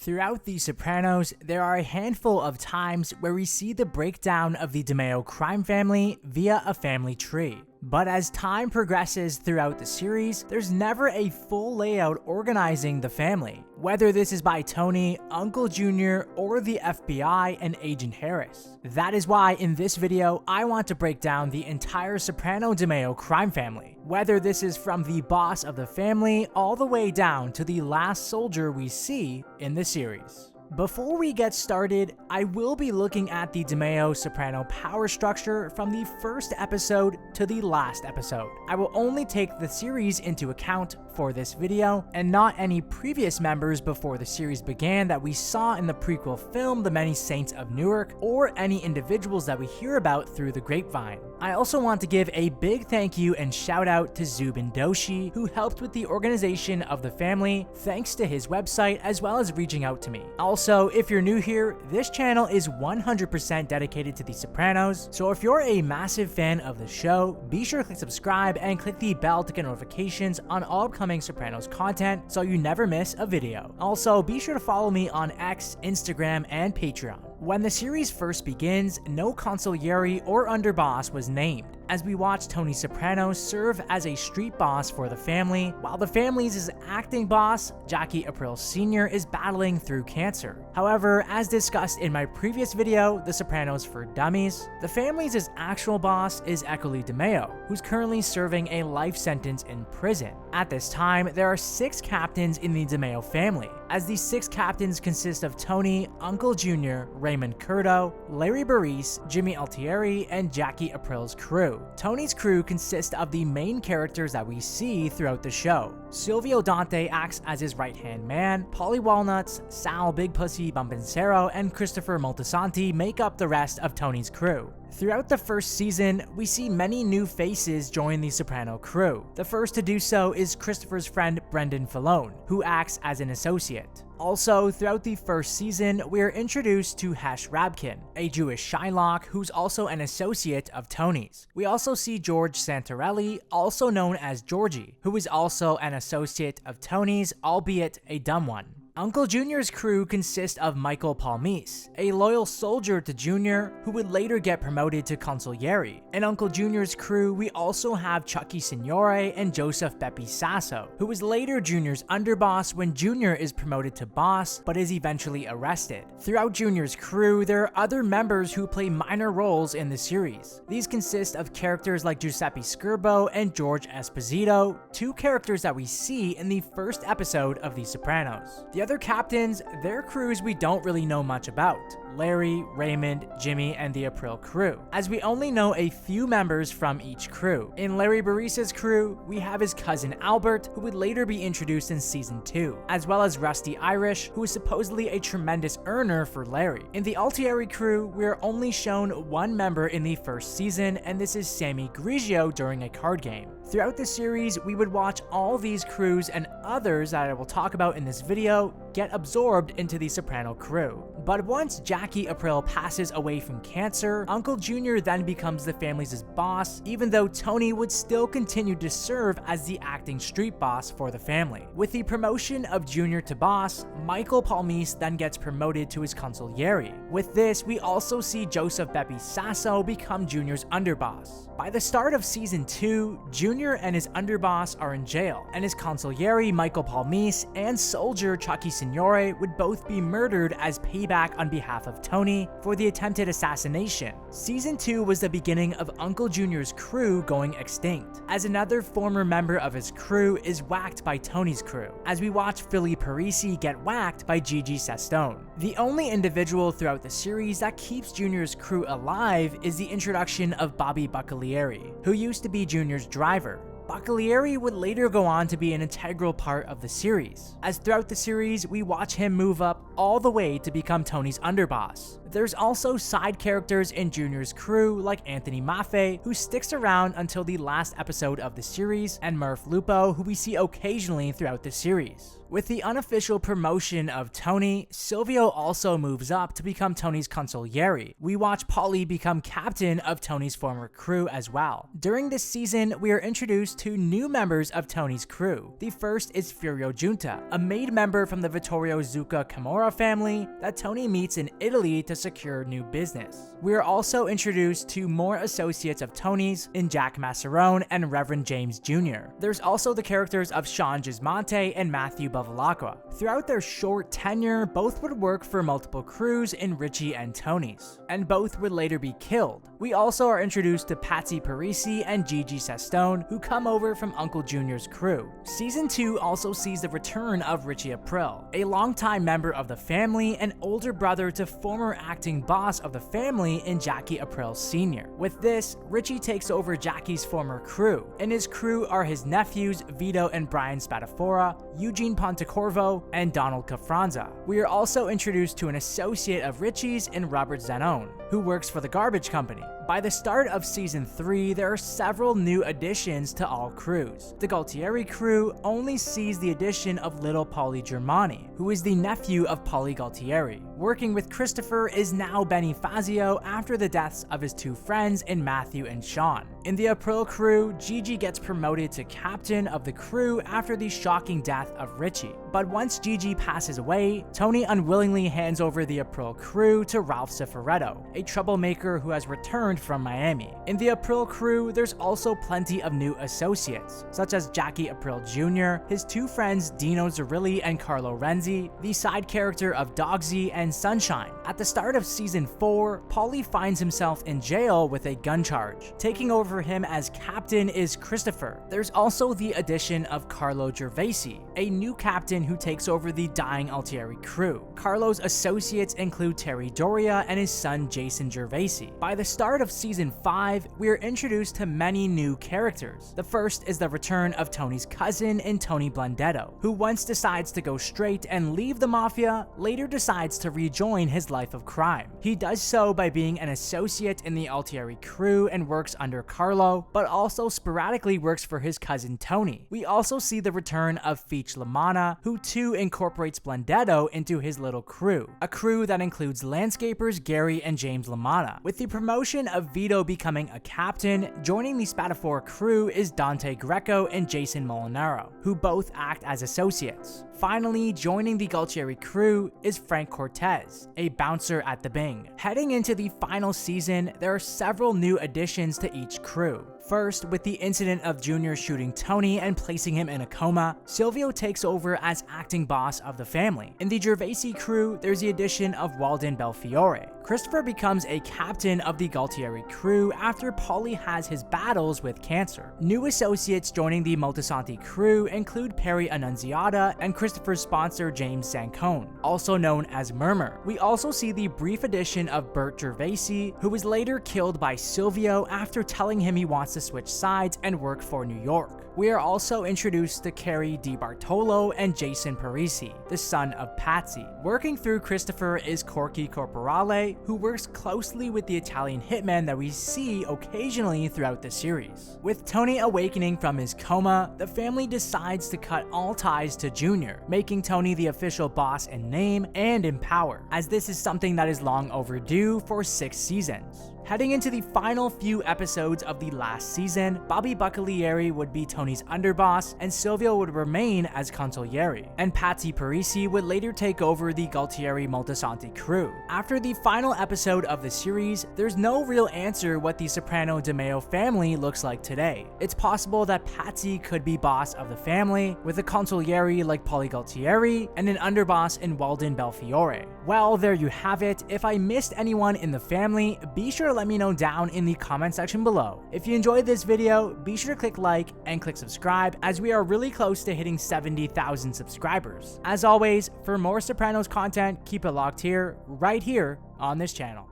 Throughout The Sopranos, there are a handful of times where we see the breakdown of the DeMeo crime family via a family tree. But as time progresses throughout the series, there's never a full layout organizing the family, whether this is by Tony, Uncle Junior, or the FBI and Agent Harris. That is why in this video, I want to break down the entire Soprano DeMeo crime family, whether this is from the boss of the family all the way down to the last soldier we see in the series. Before we get started, I will be looking at the DeMeo Soprano power structure from the first episode to the last episode. I will only take the series into account for this video, and not any previous members before the series began that we saw in the prequel film The Many Saints of Newark, or any individuals that we hear about through the grapevine. I also want to give a big thank you and shout out to Zubin Doshi, who helped with the organization of the family thanks to his website as well as reaching out to me. Also, if you're new here, this channel is 100% dedicated to The Sopranos, so if you're a massive fan of the show, be sure to click subscribe and click the bell to get notifications on all upcoming Sopranos content so you never miss a video. Also, be sure to follow me on X, Instagram, and Patreon. When the series first begins, no consigliere or underboss was named, as we watch Tony Soprano serve as a street boss for the family, while the family's acting boss, Jackie Aprile Sr., is battling through cancer. However, as discussed in my previous video, The Sopranos for Dummies, the family's actual boss is Ecoli DeMeo, who's currently serving a life sentence in prison. At this time, there are 6 captains in the DeMeo family, as these 6 captains consist of Tony, Uncle Junior, Raymond Curto, Larry Baris, Jimmy Altieri, and Jackie Aprile's crew. Tony's crew consists of the main characters that we see throughout the show. Silvio Dante acts as his right-hand man, Paulie Walnuts, Sal Big Pussy Bambancero, and Christopher Moltisanti make up the rest of Tony's crew. Throughout the first season, we see many new faces join the Soprano crew. The first to do so is Christopher's friend Brendan Filone, who acts as an associate. Also, throughout the first season, we are introduced to Hesh Rabkin, a Jewish Shylock who's also an associate of Tony's. We also see George Santarelli, also known as Georgie, who is also an associate of Tony's, albeit a dumb one. Uncle Junior's crew consists of Michael Palmise, a loyal soldier to Junior who would later get promoted to consigliere. In Uncle Junior's crew, we also have Chucky Signore and Joseph Beppe Sasso, who is later Junior's underboss when Junior is promoted to boss, but is eventually arrested. Throughout Junior's crew, there are other members who play minor roles in the series. These consist of characters like Giuseppe Scerbo and George Esposito, 2 characters that we see in the first episode of The Sopranos. The other captains, their crews we don't really know much about. Larry, Raymond, Jimmy, and the Aprile crew, as we only know a few members from each crew. In Larry Baris's crew, we have his cousin Albert, who would later be introduced in season 2, as well as Rusty Irish, who is supposedly a tremendous earner for Larry. In the Altieri crew, we are only shown 1 member in the first season, and this is Sammy Grigio during a card game. Throughout the series, we would watch all these crews and others that I will talk about in this video get absorbed into the Soprano crew. But once Jackie Aprile passes away from cancer, Uncle Junior then becomes the family's boss, even though Tony would still continue to serve as the acting street boss for the family. With the promotion of Junior to boss, Michael Palmise then gets promoted to his consigliere. With this, we also see Joseph Beppe Sasso become Junior's underboss. By the start of season 2, Junior and his underboss are in jail, and his consigliere Michael Palmise and soldier Chucky Signore would both be murdered as payback on behalf of Tony for the attempted assassination. Season 2 was the beginning of Uncle Junior's crew going extinct, as another former member of his crew is whacked by Tony's crew, as we watch Philly Parisi get whacked by Gigi Sestone. The only individual throughout the series that keeps Junior's crew alive is the introduction of Bobby Buccalieri, who used to be Junior's driver. Buccalieri would later go on to be an integral part of the series, as throughout the series we watch him move up all the way to become Tony's underboss. There's also side characters in Junior's crew like Anthony Maffei, who sticks around until the last episode of the series, and Murph Lupo, who we see occasionally throughout the series. With the unofficial promotion of Tony, Silvio also moves up to become Tony's consigliere. We watch Paulie become captain of Tony's former crew as well. During this season, we are introduced to new members of Tony's crew. The first is Furio Giunta, a maid member from the Vittorio Zucca Camorra family that Tony meets in Italy to secure new business. We are also introduced to more associates of Tony's in Jack Masserone and Reverend James Jr. There's also the characters of Sean Gismonte and Matthew Bevilacqua. Throughout their short tenure, both would work for multiple crews in Richie and Tony's, and both would later be killed. We also are introduced to Patsy Parisi and Gigi Sestone, who come over from Uncle Junior's crew. Season 2 also sees the return of Richie April, a longtime member of the family and older brother to former acting boss of the family in Jackie April Sr. With this, Richie takes over Jackie's former crew. In his crew are his nephews Vito and Brian Spadafora, Eugene Pontecorvo, and Donald Cafranza. We are also introduced to an associate of Richie's in Robert Zanone, who works for the garbage company. By the start of season 3, there are several new additions to all crews. The Galtieri crew only sees the addition of little Paulie Germani, who is the nephew of Paulie Galtieri. Working with Christopher is now Benny Fazio after the deaths of his two friends in Matthew and Sean. In the April crew, Gigi gets promoted to captain of the crew after the shocking death of Richie. But once Gigi passes away, Tony unwillingly hands over the April crew to Ralph Cifaretto, a troublemaker who has returned from Miami. In the April crew, there's also plenty of new associates, such as Jackie April Jr., his two friends Dino Zerilli and Carlo Renzi, the side character of Dogsy, and Sunshine. At the start of season 4, Paulie finds himself in jail with a gun charge. Taking over him as captain is Christopher. There's also the addition of Carlo Gervasi, a new captain who takes over the dying Altieri crew. Carlo's associates include Terry Doria and his son Jason Gervasi. By the start of season 5, we are introduced to many new characters. The first is the return of Tony's cousin in Tony Blundetto, who once decides to go straight and leave the mafia, later decides to rejoin his life of crime. He does so by being an associate in the Altieri crew and works under Carlo, but also sporadically works for his cousin Tony. We also see the return of Feech Lamanna, who too incorporates Blundetto into his little crew, a crew that includes landscapers Gary and James Lamanna. With the promotion of Vito becoming a captain, joining the Spadafora crew is Dante Greco and Jason Molinaro, who both act as associates. Finally, joining the Galtieri crew is Frank Cortez, a bouncer at the Bing. Heading into the final season, there are several new additions to each crew. First, with the incident of Junior shooting Tony and placing him in a coma, Silvio takes over as acting boss of the family. In the Gervasi crew, there's the addition of Walden Belfiore. Christopher becomes a captain of the Galtieri crew after Paulie has his battles with cancer. New associates joining the Moltisanti crew include Perry Annunziata and Christopher's sponsor James Zancone, also known as Murmur. We also see the brief addition of Bert Gervasi, who was later killed by Silvio after telling him he wants to switch sides and work for New York. We are also introduced to Carrie DiBartolo and Jason Parisi, the son of Patsy. Working through Christopher is Corky Corporale, who works closely with the Italian hitman that we see occasionally throughout the series. With Tony awakening from his coma, the family decides to cut all ties to Junior, making Tony the official boss in name and in power, as this is something that is long overdue for 6 seasons. Heading into the final few episodes of the last season, Bobby Buccalieri would be Tony's underboss, and Silvio would remain as consigliere, and Patsy Parisi would later take over the Galtieri Moltisanti crew. After the final episode of the series, there's no real answer what the Soprano De Meo family looks like today. It's possible that Patsy could be boss of the family, with a consigliere like Paulie Galtieri, and an underboss in Walden Belfiore. Well, there you have it. If I missed anyone in the family, be sure to let me know down in the comment section below. If you enjoyed this video, be sure to click like and click subscribe, as we are really close to hitting 70,000 subscribers. As always, for more Sopranos content, keep it locked here, right here on this channel.